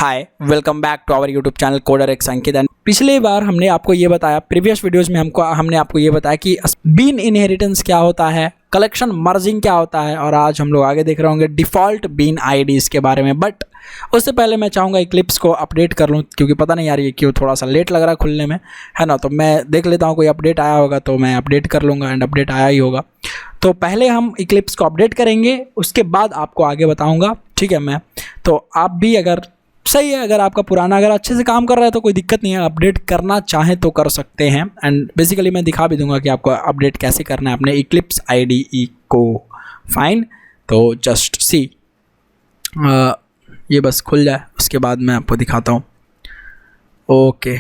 Hi, welcome back to our YouTube channel Coder x Ankit. And पिछली बार हमने आपको ये बताया, प्रीवियस वीडियोस में हमने आपको ये बताया कि बीन इनहेरिटेंस क्या होता है, कलेक्शन मर्जिंग क्या होता है, और आज हम लोग आगे देख रहे होंगे डिफ़ॉल्ट बीन आईडीज़ के बारे में। बट उससे पहले मैं चाहूँगा इक्लिप्स को अपडेट कर लूँ, क्योंकि पता नहीं यार ये क्यों थोड़ा सा लेट लग रहा है खुलने में, है ना। तो मैं देख लेता हूँ कोई अपडेट आया होगा तो मैं अपडेट कर लूँगा, एंड अपडेट आया ही होगा। तो पहले हम इक्लिप्स को अपडेट करेंगे, उसके बाद आपको आगे बताऊँगा, ठीक है। मैं तो आप भी अगर सही है, अगर आपका पुराना अगर अच्छे से काम कर रहा है तो कोई दिक्कत नहीं है, अपडेट करना चाहें तो कर सकते हैं। एंड बेसिकली मैं दिखा भी दूंगा कि आपको अपडेट कैसे करना है अपने इक्लिप्स आईडीई को। फाइन, तो जस्ट सी ये बस खुल जाए, उसके बाद मैं आपको दिखाता हूँ। ओके,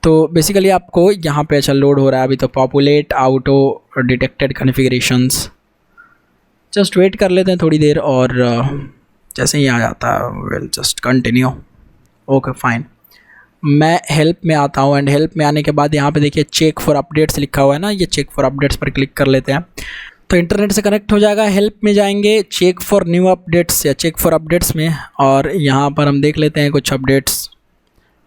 तो बेसिकली आपको यहाँ पे अच्छा लोड हो रहा है अभी। तो populate auto detected configurations, just wait कर लेते हैं थोड़ी देर, और जैसे ही आ जाता है will just continue. Okay fine, मैं हेल्प में आता हूँ, एंड हेल्प में आने के बाद यहाँ पे देखिए चेक फॉर अपडेट्स लिखा हुआ है ना, ये चेक फॉर अपडेट्स पर क्लिक कर लेते हैं तो इंटरनेट से कनेक्ट हो जाएगा। हेल्प में जाएंगे, चेक फॉर न्यू अपडेट्स या चेक फॉर अपडेट्स में, और यहाँ पर हम देख लेते हैं कुछ updates.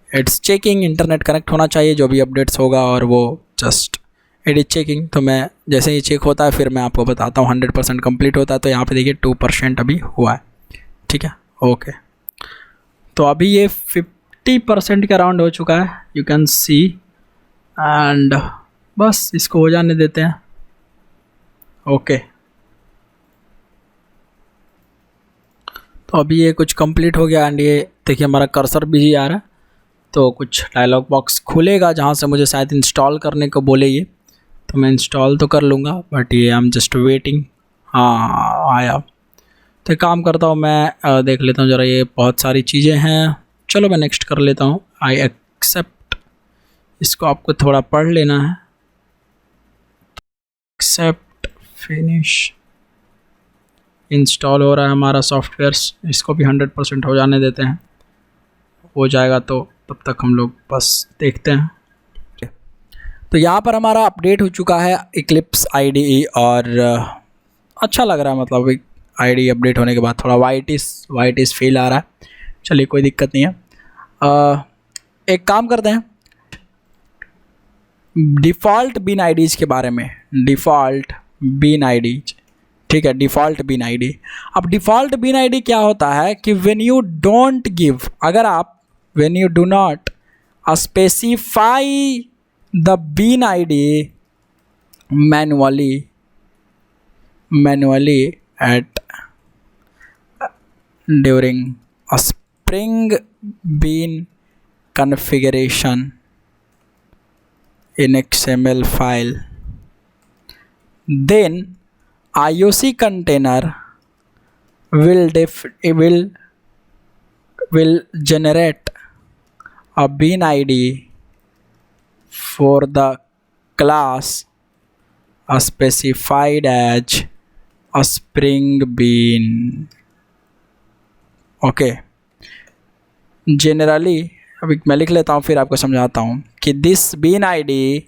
It's checking, internet connect होना चाहिए जो भी अपडेट्स होगा, और वो जस्ट इट इज चेकिंग। तो मैं जैसे ही चेक होता है फिर मैं आपको बताता हूँ। 100% कंप्लीट होता है तो यहाँ पे देखिए 2% अभी हुआ है, ठीक है। ओके, तो अभी ये 50% के अराउंड हो चुका है, यू कैन सी। एंड बस इसको हो जाने देते हैं। ओके, तो अभी ये कुछ कंप्लीट हो गया, एंड ये देखिए हमारा कर्सर भी आ रहा है। तो कुछ डायलॉग बॉक्स खुलेगा जहाँ से मुझे शायद इंस्टॉल करने को बोले ये, तो मैं इंस्टॉल तो कर लूँगा, बट ये आई एम जस्ट वेटिंग। हाँ आया, तो काम करता हूँ मैं, देख लेता हूँ ज़रा, ये बहुत सारी चीज़ें हैं। चलो मैं नेक्स्ट कर लेता हूँ, आई एक्सेप्ट। इसको आपको थोड़ा पढ़ लेना है। एक्सेप्ट, फिनिश, इंस्टॉल हो रहा है हमारा सॉफ्टवेयर्स, इसको भी 100% हो जाने देते हैं। हो जाएगा तो तब तक हम लोग बस देखते हैं। तो यहाँ पर हमारा अपडेट हो चुका है इक्लिप्स आईडीई, और अच्छा लग रहा है, मतलब आईडी अपडेट होने के बाद थोड़ा वाइटिस फील आ रहा है। चलिए कोई दिक्कत नहीं है। एक काम करते हैं डिफ़ॉल्ट बीन आईडीज़ के बारे में। डिफ़ॉल्ट बीन आईडीज, ठीक है, डिफ़ॉल्ट बीन आईडी। अब डिफ़ॉल्ट बीन आईडी क्या होता है कि व्हेन यू डोंट गिव, अगर आप when you do not specify the bean ID manually at during a Spring Bean configuration in XML file, then IOC container will generate a bean ID for the class specified as a Spring Bean. Okay, generally अभी मैं लिख लेता हूँ फिर आपको समझाता हूँ कि this bean ID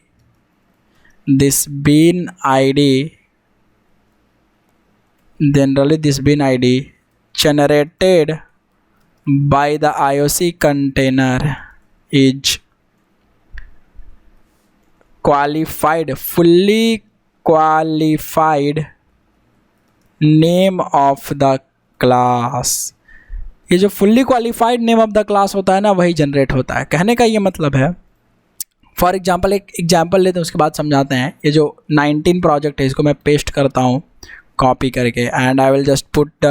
generated by the IOC container is fully qualified name of the class. ये जो fully qualified name of the class होता है ना, वही जनरेट होता है। कहने का ये मतलब है, फॉर एग्जांपल एक एग्जांपल लेते हैं उसके बाद समझाते हैं। ये जो 19 प्रोजेक्ट है इसको मैं पेस्ट करता हूँ कॉपी करके, and I will just put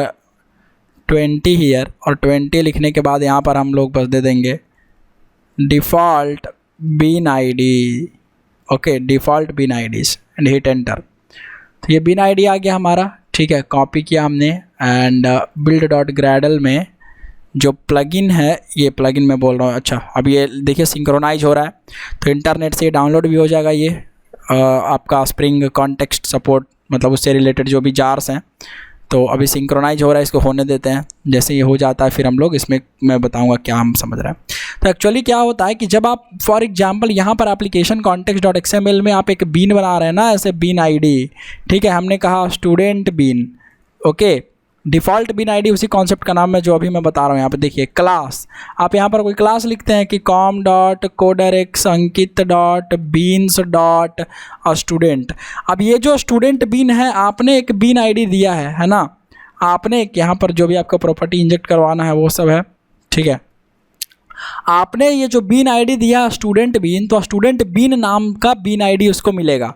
20 here, और 20 लिखने के बाद यहाँ पर हम लोग बस दे देंगे default bean ID. Okay, default bean IDs, and hit enter. तो ये बीन आईडी आ गया हमारा, ठीक है। कॉपी किया हमने, एंड build.gradle में जो प्लगइन है, ये प्लगइन मैं बोल रहा हूँ। अच्छा, अब ये देखिए सिंक्रोनाइज हो रहा है, तो इंटरनेट से डाउनलोड भी हो जाएगा ये आपका स्प्रिंग कॉन्टेक्स्ट सपोर्ट, मतलब उससे रिलेटेड जो भी जार्स हैं। तो अभी सिंक्रोनाइज हो रहा है, इसको होने देते हैं। जैसे ये हो जाता है फिर हम लोग इसमें मैं बताऊंगा क्या हम समझ रहे हैं। तो एक्चुअली क्या होता है कि जब आप फॉर एग्जांपल यहाँ पर एप्लीकेशन कॉन्टेक्स्ट.xml में आप एक बीन बना रहे हैं ना, ऐसे बीन आईडी, ठीक है, हमने कहा student bean, okay, default bean ID उसी कॉन्सेप्ट का नाम है जो अभी मैं बता रहा हूँ। यहाँ पे देखिए क्लास, आप यहाँ पर कोई क्लास लिखते हैं कि com dot coder x Ankit dot beans dot student. अब ये जो स्टूडेंट बीन है आपने एक बिन आईडी दिया है ना, आपने एक यहाँ पर जो भी आपको प्रॉपर्टी इंजेक्ट करवाना है वो सब है, ठीक है। आपने ये जो बीन आईडी दिया स्टूडेंट बीन, तो स्टूडेंट बीन नाम का बीन आईडी उसको मिलेगा।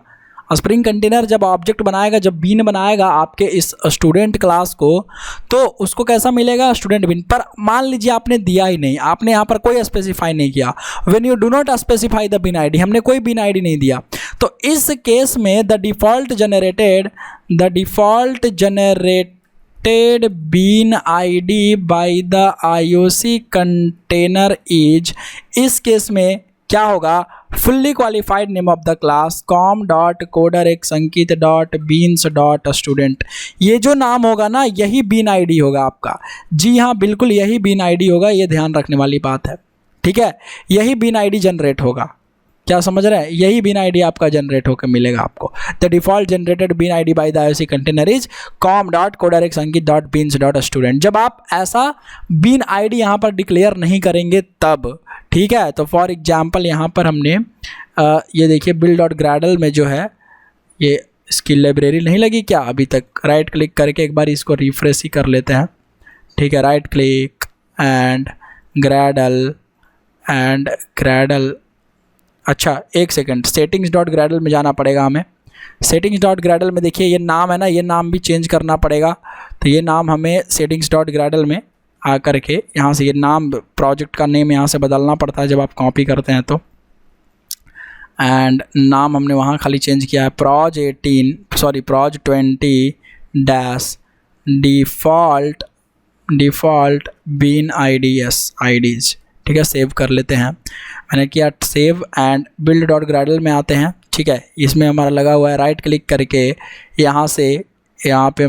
स्प्रिंग कंटेनर जब ऑब्जेक्ट बनाएगा, जब बीन बनाएगा आपके इस स्टूडेंट क्लास को, तो उसको कैसा मिलेगा, स्टूडेंट बीन। पर मान लीजिए आपने दिया ही नहीं, आपने यहाँ पर कोई स्पेसिफाई नहीं किया, when you do not specify the bean ID, हमने कोई बीन आईडी नहीं दिया, तो इस केस में the default generated bean ID by the IOC container is, इस केस में क्या होगा, fully qualified name of the class com dot coder x Ankit dot beans dot student. ये जो नाम होगा ना, यही बीन आईडी होगा आपका। जी हाँ, बिल्कुल यही बीन आईडी होगा, ये ध्यान रखने वाली बात है, ठीक है। यही बीन आईडी जनरेट होगा, क्या समझ रहे हैं, यही बिन आईडी आपका जनरेट होकर मिलेगा आपको। The default generated bean ID by the IOC container is com dot coder x Ankit dot beans dot student. जब आप ऐसा बिन आईडी यहाँ पर डिक्लेयर नहीं करेंगे तब, ठीक है। तो फॉर एग्जांपल यहाँ पर हमने ये देखिए बिल्ड डॉट ग्रैडल में जो है ये इसकी लाइब्रेरी नहीं लगी क्या अभी तक, राइट क्लिक करके एक बार इसको रिफ्रेश ही कर लेते हैं, ठीक है। राइट क्लिक एंड ग्रैडल, अच्छा एक सेकंड, सेटिंग्स डॉट ग्रैडल में जाना पड़ेगा हमें। सेटिंग्स डॉट ग्रैडल में देखिए ये नाम है ना, ये नाम भी चेंज करना पड़ेगा। तो ये नाम हमें सेटिंग्स डॉट ग्रैडल में आकर के यहाँ से ये नाम, प्रोजेक्ट का नेम यहाँ से बदलना पड़ता है जब आप कॉपी करते हैं तो। एंड नाम हमने वहाँ खाली चेंज किया है, proj 20 dash default bean IDs, ठीक है। सेव कर लेते हैं, मैंने किया save and build dot gradle में आते हैं, ठीक है। इसमें हमारा लगा हुआ है, राइट क्लिक करके यहाँ पे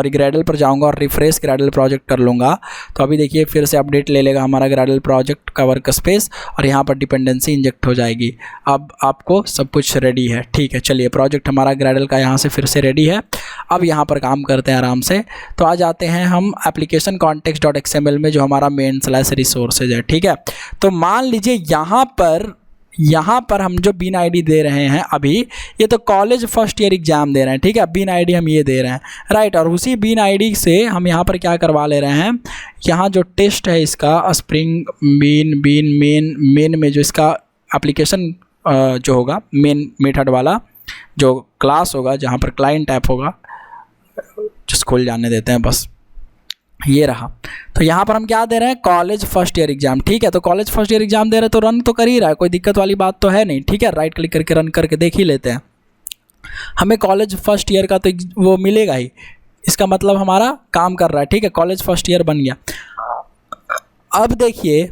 ग्रैडल पर जाऊंगा और रिफ्रेश ग्रैडल प्रोजेक्ट कर लूँगा। तो अभी देखिए फिर से अपडेट ले लेगा हमारा ग्रैडल प्रोजेक्ट का वर्क स्पेस और यहाँ पर डिपेंडेंसी इंजेक्ट हो जाएगी। अब आपको सब कुछ रेडी है, ठीक है। चलिए प्रोजेक्ट हमारा ग्रैडल का यहाँ से फिर से रेडी है। अब यहाँ पर काम करते हैं आराम से। तो आ जाते हैं हम एप्लीकेशन कॉन्टेक्स्ट डॉट XML में जो हमारा main/resources है, ठीक है। तो मान लीजिए यहाँ पर हम जो बिन आईडी दे रहे हैं अभी, ये तो कॉलेज फर्स्ट ईयर एग्ज़ाम दे रहे हैं, ठीक है। बिन आईडी हम ये दे रहे हैं, राइट। और उसी बिन आईडी से हम यहाँ पर क्या करवा ले रहे हैं, यहाँ जो टेस्ट है इसका स्प्रिंग मेन में जो इसका एप्लीकेशन जो होगा मेन मेथड वाला जो क्लास होगा, जहाँ पर क्लाइंट ऐप होगा, जिस खोल जाने देते हैं बस, ये रहा। तो यहाँ पर हम क्या दे रहे हैं, कॉलेज फर्स्ट ईयर एग्ज़ाम, ठीक है। तो कॉलेज फर्स्ट ईयर एग्ज़ाम दे रहे हैं तो रन तो कर ही रहा है, कोई दिक्कत वाली बात तो है नहीं, ठीक है। राइट क्लिक करके रन करके देख ही लेते हैं, हमें कॉलेज फर्स्ट ईयर का तो वो मिलेगा ही, इसका मतलब हमारा काम कर रहा है, ठीक है। कॉलेज फर्स्ट ईयर बन गया। अब देखिए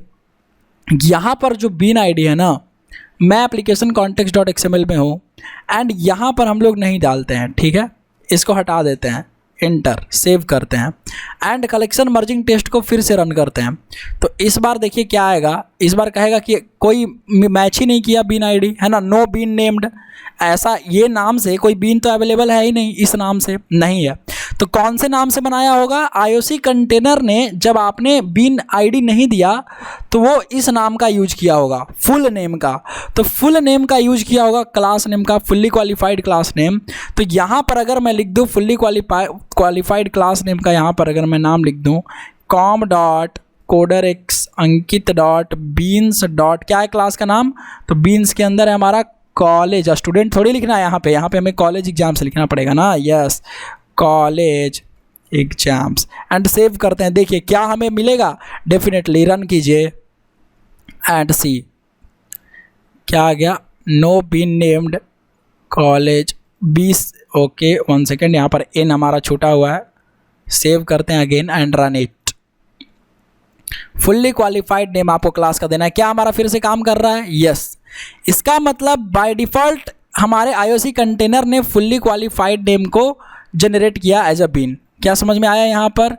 यहाँ पर जो बिन आईडी है ना, मैं एप्लीकेशन कॉन्टेक्स्ट डॉट XML में हूँ एंड यहाँ पर हम लोग नहीं डालते हैं, ठीक है। इसको हटा देते हैं, एंटर, सेव करते हैं एंड कलेक्शन मर्जिंग टेस्ट को फिर से रन करते हैं। तो इस बार देखिए क्या आएगा, इस बार कहेगा कि कोई मैच ही नहीं किया बिन आईडी, है ना, नो बीन नेम्ड। ऐसा ये नाम से कोई बीन तो अवेलेबल है ही नहीं, इस नाम से नहीं है। तो कौन से नाम से बनाया होगा, IOC कंटेनर ने जब आपने बिन आईडी नहीं दिया तो वो इस नाम का यूज किया होगा, फुल नेम का। तो फुल नेम का यूज किया होगा, क्लास नेम का, फुल्ली क्वालिफाइड क्लास नेम। तो यहाँ पर अगर मैं लिख दूँ फुल्ली क्वालिफाइड क्लास नेम का, यहाँ पर अगर मैं नाम लिख दूँ com dot coder x Ankit dot beans dot, क्या है क्लास का नाम, तो बीन्स के अंदर है हमारा कॉलेज, स्टूडेंट थोड़ी लिखना है यहाँ पे हमें कॉलेज एग्जाम्स लिखना पड़ेगा ना, yes, college exams and save करते हैं। देखिए क्या हमें मिलेगा, डेफिनेटली रन कीजिए एंड सी क्या आ गया, no bean named college 20, okay 1 second, यहाँ पर n हमारा छूटा हुआ है, सेव करते हैं again and run it. Fully qualified name आपको क्लास का देना है। क्या हमारा फिर से काम कर रहा है, यस। इसका मतलब बाय डिफ़ॉल्ट हमारे IOC कंटेनर ने फुल्ली क्वालिफाइड नेम को जनरेट किया एज अ बीन। क्या समझ में आया यहाँ पर,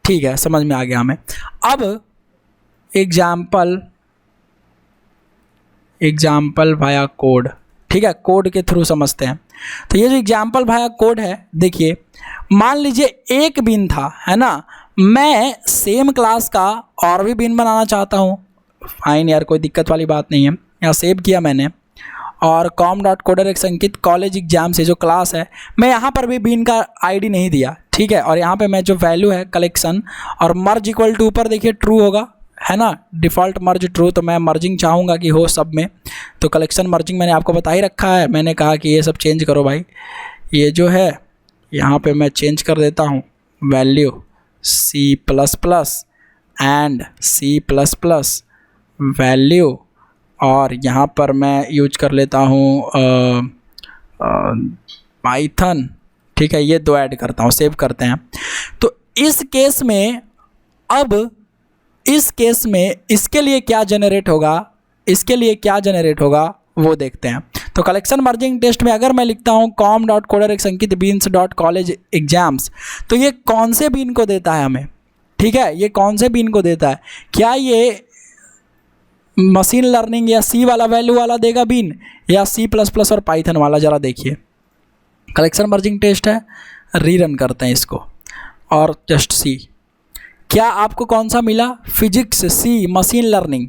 ठीक है, समझ में आ गया हमें। अब एग्जाम्पल वाया कोड, ठीक है, कोड के थ्रू समझते हैं। तो ये जो एग्जाम्पल भाई कोड है, देखिए मान लीजिए एक बीन था, है ना, मैं सेम क्लास का और भी बीन बनाना चाहता हूँ। फाइन यार, कोई दिक्कत वाली बात नहीं है। यहाँ सेव किया मैंने और com.codex अंकित कॉलेज एग्जाम से जो क्लास है, मैं यहाँ पर भी बीन का आईडी नहीं दिया, ठीक है। और यहाँ पे मैं जो वैल्यू है कलेक्शन और मर्ज इक्वल टू ऊपर देखिए ट्रू होगा, है ना, डिफ़ॉल्ट मर्ज ट्रू। तो मैं मर्जिंग चाहूँगा कि हो सब में, तो कलेक्शन मर्जिंग मैंने आपको बता ही रखा है। मैंने कहा कि ये सब चेंज करो भाई, ये जो है यहाँ पे मैं चेंज कर देता हूँ value C++ and C++ value, और यहाँ पर मैं यूज कर लेता हूँ पाइथन, ठीक है। ये दो ऐड करता हूँ, सेव करते हैं। तो इस केस में, अब इस केस में इसके लिए क्या जनरेट होगा, इसके लिए क्या जनरेट होगा वो देखते हैं। तो कलेक्शन मर्जिंग टेस्ट में अगर मैं लिखता हूँ com.codex अंकित beans.college exams, तो ये कौन से बीन को देता है हमें, ठीक है, ये कौन से बीन को देता है? क्या ये मशीन लर्निंग या सी वाला वैल्यू वाला देगा बीन, या C++ और पाइथन वाला? ज़रा देखिए, कलेक्शन मर्जिंग टेस्ट है, रीरन करते हैं इसको और जस्ट सी क्या आपको कौन सा मिला, फिजिक्स सी मशीन लर्निंग,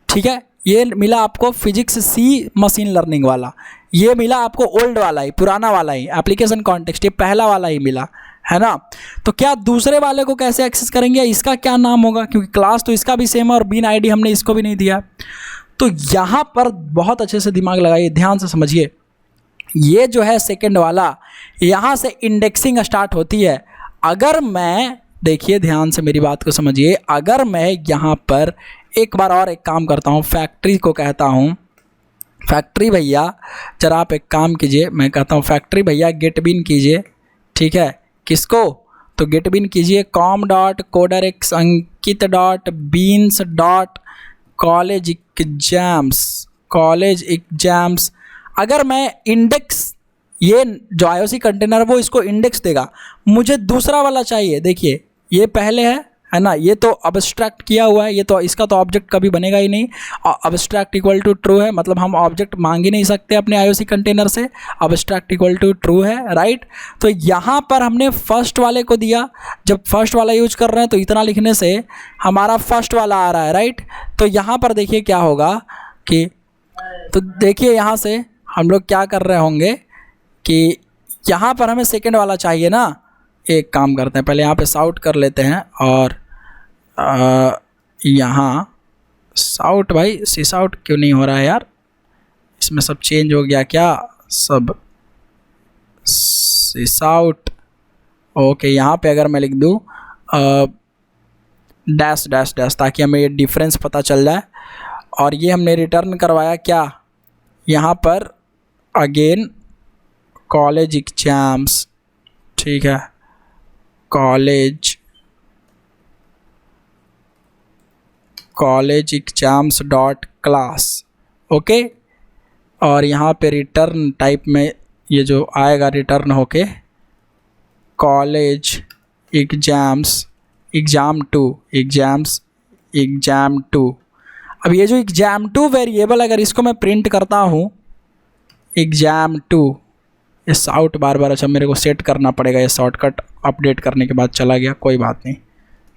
ठीक है। ये मिला आपको फिजिक्स सी मशीन लर्निंग वाला, ये मिला आपको ओल्ड वाला ही, पुराना वाला ही, एप्लीकेशन कॉन्टेक्स्ट ये पहला वाला ही मिला, है ना। तो क्या दूसरे वाले को कैसे एक्सेस करेंगे, इसका क्या नाम होगा, क्योंकि क्लास तो इसका भी सेम है और बीन आईडी हमने इसको भी नहीं दिया। तो यहाँ पर बहुत अच्छे से दिमाग लगाइए, ध्यान से समझिए। ये जो है सेकंड वाला, यहाँ से इंडेक्सिंग स्टार्ट होती है। अगर मैं, देखिए ध्यान से मेरी बात को समझिए, अगर मैं यहाँ पर एक बार और एक काम करता हूँ, फैक्ट्री को कहता हूँ, फैक्ट्री भैया जरा आप एक काम कीजिए, मैं कहता हूँ फैक्ट्री भैया गेट बीन कीजिए, ठीक है। किसको? तो गेट बीन कीजिए com.codex अंकित .beans.college एग्जाम्स। अगर मैं इंडेक्स, ये जो IOC कंटेनर वो इसको इंडेक्स देगा, मुझे दूसरा वाला चाहिए। देखिए ये पहले है ना, ये तो अब्स्ट्रैक्ट किया हुआ है, ये तो इसका तो ऑब्जेक्ट कभी बनेगा ही नहीं। अब्स्ट्रैक्ट इक्वल टू ट्रू है, मतलब हम ऑब्जेक्ट मांग ही नहीं सकते अपने IOC कंटेनर से, अब्स्ट्रैक्ट इक्वल टू ट्रू है, राइट। तो यहाँ पर हमने फर्स्ट वाले को दिया, जब फर्स्ट वाला यूज कर रहे हैं तो इतना लिखने से हमारा फर्स्ट वाला आ रहा है, राइट। तो यहाँ पर देखिए क्या होगा कि, तो देखिए यहाँ से हम लोग क्या कर रहे होंगे कि यहाँ पर हमें सेकेंड वाला चाहिए ना। एक काम करते हैं, पहले यहाँ पे साउट कर लेते हैं और यहाँ साउट, भाई सिस आउट क्यों नहीं हो रहा है यार, इसमें सब चेंज हो गया क्या, सब सिस आउट। ओके, यहाँ पे अगर मैं लिख दूँ डैश डैश डैश, ताकि हमें ये डिफरेंस पता चल जाए। और ये हमने रिटर्न करवाया क्या, यहाँ पर अगेन कॉलेज एग्जाम्स, ठीक है, college exams dot class, okay. और यहाँ पे रिटर्न टाइप में ये जो आएगा रिटर्न होके कॉलेज एग्जाम्स एग्जाम टू। अब ये जो एग्जाम टू वेरिएबल, अगर इसको मैं प्रिंट करता हूँ एग्जाम टू, ये साउट बार बार, अच्छा मेरे को सेट करना पड़ेगा, ये शॉर्टकट अपडेट करने के बाद चला गया, कोई बात नहीं।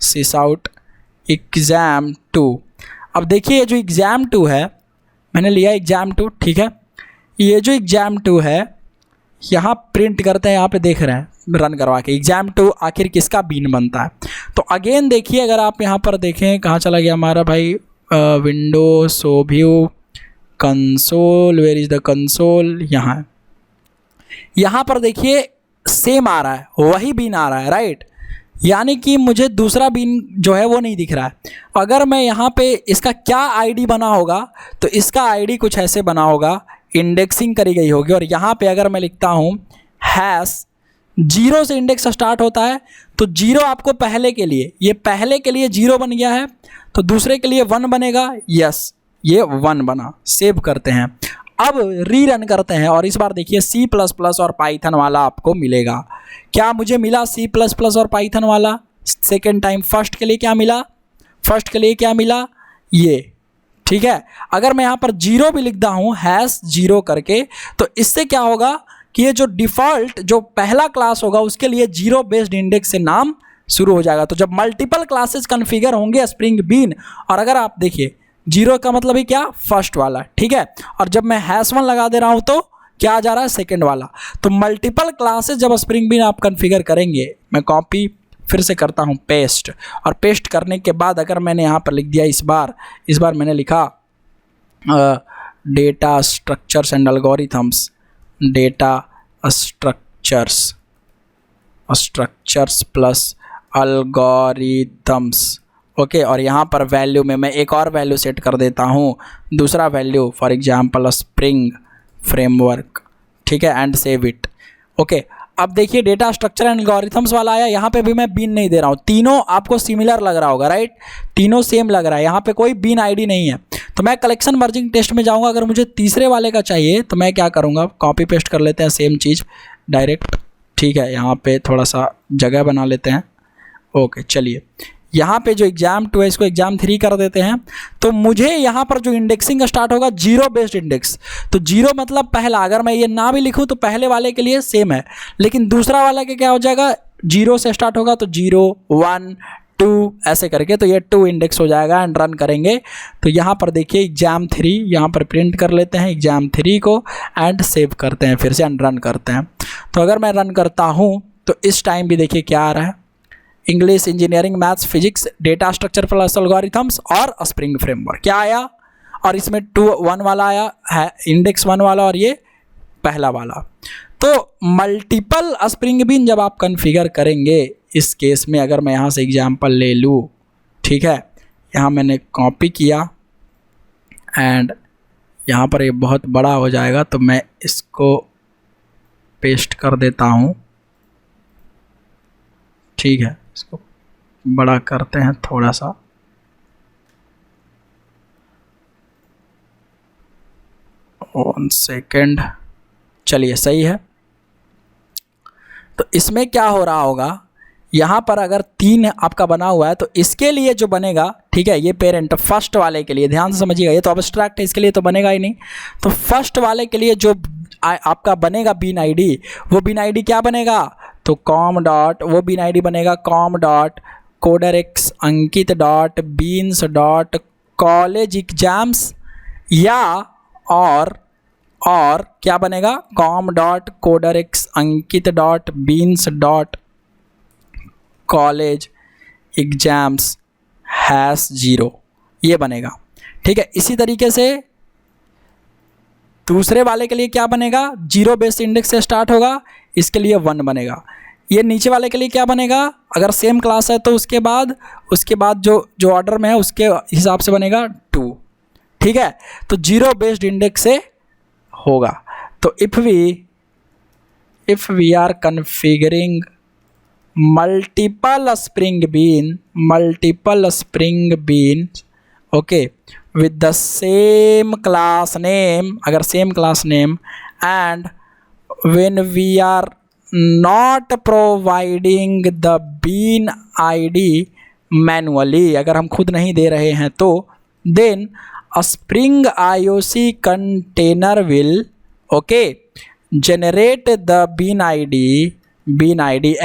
सिस आउट एग्जाम टू। अब देखिए ये जो एग्जाम टू है, मैंने लिया एग्जाम टू, ठीक है। ये जो एग्जाम टू है यहाँ प्रिंट करते हैं, यहाँ पे देख रहे हैं रन करवा के एग्जाम टू आखिर किसका बीन बनता है। तो अगेन देखिए, अगर आप यहाँ पर देखें कहाँ चला गया हमारा भाई, window so view console, where is the console, यहाँ पर देखिए सेम आ रहा है, वही बीन आ रहा है, राइट। यानी कि मुझे दूसरा बीन जो है वो नहीं दिख रहा है। अगर मैं यहाँ पे इसका क्या आईडी बना होगा, तो इसका आईडी कुछ ऐसे बना होगा, इंडेक्सिंग करी गई होगी। और यहाँ पे अगर मैं लिखता हूँ हैश, 0 से इंडेक्स स्टार्ट होता है, तो 0 आपको पहले के लिए, ये पहले के लिए 0 बन गया है, तो दूसरे के लिए 1 बनेगा, यस ये 1 बना। सेव करते हैं, अब रीरन करते हैं और इस बार देखिए C++ और पाइथन वाला आपको मिलेगा। क्या मुझे मिला C++ और पाइथन वाला सेकेंड टाइम? फर्स्ट के लिए क्या मिला, फर्स्ट के लिए क्या मिला, ये ठीक है। अगर मैं यहाँ पर 0 भी लिखता हूँ #0 करके, तो इससे क्या होगा कि ये जो डिफ़ॉल्ट जो पहला क्लास होगा उसके लिए 0 बेस्ड इंडेक्स से नाम शुरू हो जाएगा। तो जब मल्टीपल क्लासेस कॉन्फ़िगर होंगे स्प्रिंग बीन, और अगर आप देखिए 0 का मतलब ही क्या, फर्स्ट वाला, ठीक है, और जब मैं #1 लगा दे रहा हूँ तो क्या आ जा रहा है, सेकेंड वाला। तो मल्टीपल क्लासेस जब स्प्रिंग बीन आप कॉन्फ़िगर करेंगे, मैं कॉपी फिर से करता हूँ पेस्ट, और पेस्ट करने के बाद अगर मैंने यहाँ पर लिख दिया इस बार मैंने लिखा data structures and algorithms, data structures plus algorithms, okay. और यहाँ पर वैल्यू में मैं एक और वैल्यू सेट कर देता हूँ, दूसरा value for example spring framework, ठीक है, एंड सेव इट, ओके। अब देखिए डेटा स्ट्रक्चर एंड एल्गोरिथम्स वाला आया, यहाँ पे भी मैं बीन नहीं दे रहा हूँ, तीनों आपको सिमिलर लग रहा होगा, राइट, तीनों सेम लग रहा है, यहाँ पे कोई बीन आईडी नहीं है। तो मैं कलेक्शन मर्जिंग टेस्ट में जाऊँगा, अगर मुझे तीसरे वाले का चाहिए तो मैं क्या करूँगा, कॉपी पेस्ट कर लेते हैं सेम चीज़ डायरेक्ट, ठीक है, यहाँ पे थोड़ा सा जगह बना लेते हैं, ओके। चलिए यहाँ पे जो exam2 है इसको exam3 कर देते हैं। तो मुझे यहाँ पर जो इंडेक्सिंग स्टार्ट होगा 0 बेस्ड इंडेक्स, तो 0 मतलब पहला, अगर मैं ये ना भी लिखूँ तो पहले वाले के लिए सेम है, लेकिन दूसरा वाला के क्या हो जाएगा, 0 से स्टार्ट होगा, तो 0 1 2 ऐसे करके, तो ये 2 इंडेक्स हो जाएगा। एंड रन करेंगे तो यहाँ पर देखिए exam3, यहाँ पर प्रिंट कर लेते हैं exam3 को एंड सेव करते हैं फिर से एंड रन करते हैं। तो अगर मैं रन करता हूँ तो इस टाइम भी देखिए क्या आ रहा है, English, engineering, maths, physics, data structure plus algorithms और स्प्रिंग फ्रेमवर्क क्या आया, और इसमें 1 वाला आया है, इंडेक्स 1 वाला, और ये पहला वाला। तो मल्टीपल स्प्रिंग बीन जब आप कॉन्फ़िगर करेंगे, इस केस में अगर मैं यहाँ से एग्जांपल ले लूँ, ठीक है, यहाँ मैंने कॉपी किया एंड यहाँ पर ये बहुत बड़ा हो जाएगा, तो मैं इसको पेस्ट कर देता हूँ, ठीक है, इसको बड़ा करते हैं थोड़ा सा, वन सेकेंड, चलिए सही है। तो इसमें क्या हो रहा होगा, यहाँ पर अगर 3 आपका बना हुआ है तो इसके लिए जो बनेगा, ठीक है, ये पेरेंट फर्स्ट वाले के लिए, ध्यान से समझिएगा, ये तो अब्स्ट्रैक्ट है, इसके लिए तो बनेगा ही नहीं। तो फर्स्ट वाले के लिए जो आपका बनेगा बीन आईडी, वो बीन आईडी क्या बनेगा, तो कॉम डॉट, वो बीन आईडी बनेगा com dot coderx Ankit dot beans dot college exams, या और क्या बनेगा, com dot coderx Ankit dot beans dot college exams #0, ये बनेगा, ठीक है। इसी तरीके से दूसरे वाले के लिए क्या बनेगा, 0 बेस इंडेक्स से स्टार्ट होगा, इसके लिए 1 बनेगा। ये नीचे वाले के लिए क्या बनेगा, अगर सेम क्लास है तो उसके बाद जो ऑर्डर में है उसके हिसाब से बनेगा 2, ठीक है। तो 0 बेस्ड इंडेक्स से होगा। तो if we are configuring multiple spring bean, okay, with the same class name, अगर same class name, and when we are not providing the bean ID manually, अगर हम खुद नहीं दे रहे हैं तो then a spring IOC container will, okay, generate the bean ID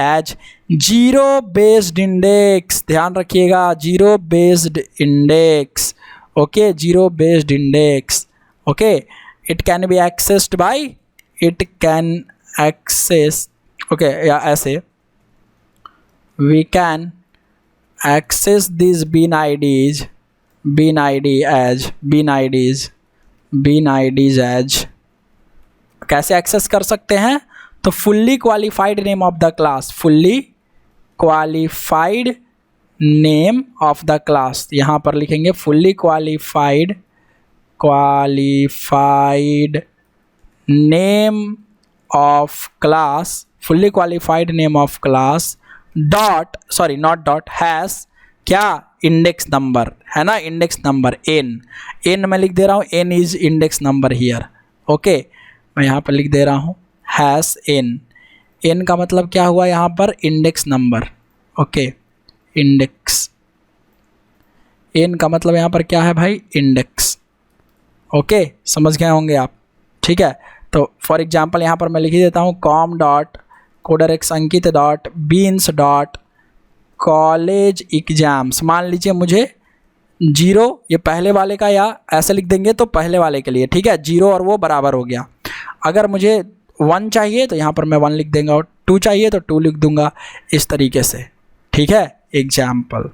as 0 based index, ध्यान रखिएगा 0 based index, okay, 0 based index, okay, it can be accessed by, okay, yeah, ऐसे we can access these bean IDs as, कैसे access कर सकते हैं, तो fully qualified name of the class, fully qualified name of the class, यहाँ पर लिखेंगे fully qualified name of class, fully qualified name of class dot, sorry not dot, hash क्या, index number है ना, इंडेक्स नंबर n मैं लिख दे रहा हूँ, n is index number here, okay, मैं यहाँ पर लिख दे रहा हूँ हैश n का मतलब क्या हुआ यहाँ पर, index number, okay, index, n का मतलब यहाँ पर क्या है भाई, इंडेक्स, ओके, समझ गए होंगे आप, ठीक है। तो फॉर एग्जांपल यहाँ पर मैं लिख देता हूँ com dot coder x Ankit dot beans dot college exams. मान लीजिए मुझे 0 ये पहले वाले का, या ऐसे लिख देंगे तो पहले वाले के लिए, ठीक है, 0 और वो बराबर हो गया। अगर मुझे 1 चाहिए तो यहाँ पर मैं 1 लिख देंगे, और 2 चाहिए तो 2 लिख दूंगा, इस तरीके से, ठीक है, एग्जाम्पल।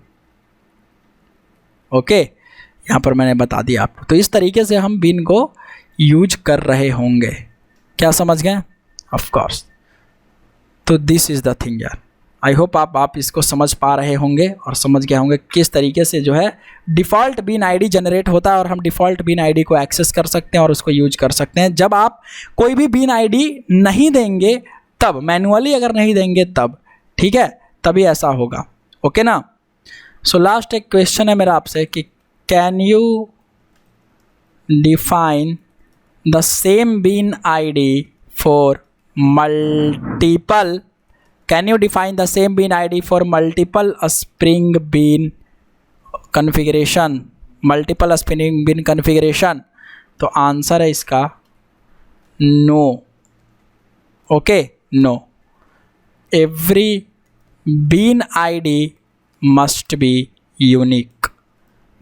ओके, यहाँ पर मैंने बता दिया आपको। तो इस तरीके से हम बिन को यूज कर रहे होंगे, क्या समझ गए? Of course. तो दिस इज़ द थिंग यार, आई होप आप इसको समझ पा रहे होंगे और समझ गए होंगे किस तरीके से जो है डिफ़ॉल्ट बिन आईडी जनरेट होता है, और हम डिफ़ॉल्ट बिन आईडी को एक्सेस कर सकते हैं और उसको यूज कर सकते हैं। जब आप कोई भी बिन आईडी नहीं देंगे तब, मैनुअली अगर नहीं देंगे तब, ठीक है, तभी ऐसा होगा। ओके ना। सो लास्ट एक क्वेश्चन है मेरा आपसे कि can you define the same bean ID for multiple, can you define the same bin id for multiple spring bin configuration, multiple spring bin configuration? तो आंसर है इसका no. Okay, no, every bin id must be unique,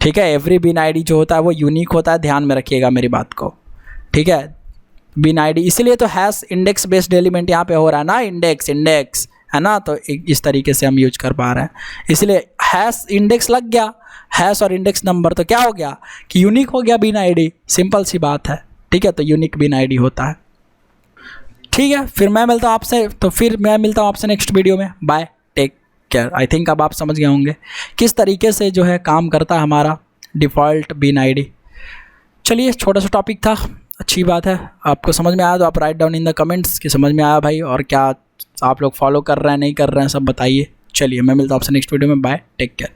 ठीक है। Every bin id जो होता है वो unique होता है, ध्यान में रखिएगा मेरी बात को, ठीक है। बिन आईडी, इसीलिए तो हैश इंडेक्स बेस्ड एलिमेंट यहाँ पे हो रहा है ना, इंडेक्स है ना, तो इस तरीके से हम यूज कर पा रहे हैं। इसलिए हैश इंडेक्स लग गया, हैश और इंडेक्स नंबर, तो क्या हो गया कि यूनिक हो गया बिन आईडी, सिंपल सी बात है, ठीक है। तो यूनिक बिन आईडी होता है, ठीक है। फिर मैं मिलता हूँ आपसे नेक्स्ट वीडियो में। Bye, take care. I think अब आप समझ गए होंगे किस तरीके से जो है काम करता है हमारा डिफ़ॉल्ट बिन आईडी। चलिए, छोटा सा टॉपिक था, अच्छी बात है। आपको समझ में आया तो आप write down in the comments कि समझ में आया भाई, और क्या आप लोग फॉलो कर रहे हैं नहीं कर रहे हैं सब बताइए। चलिए, मैं मिलता हूँ आपसे नेक्स्ट वीडियो में। Bye, take care.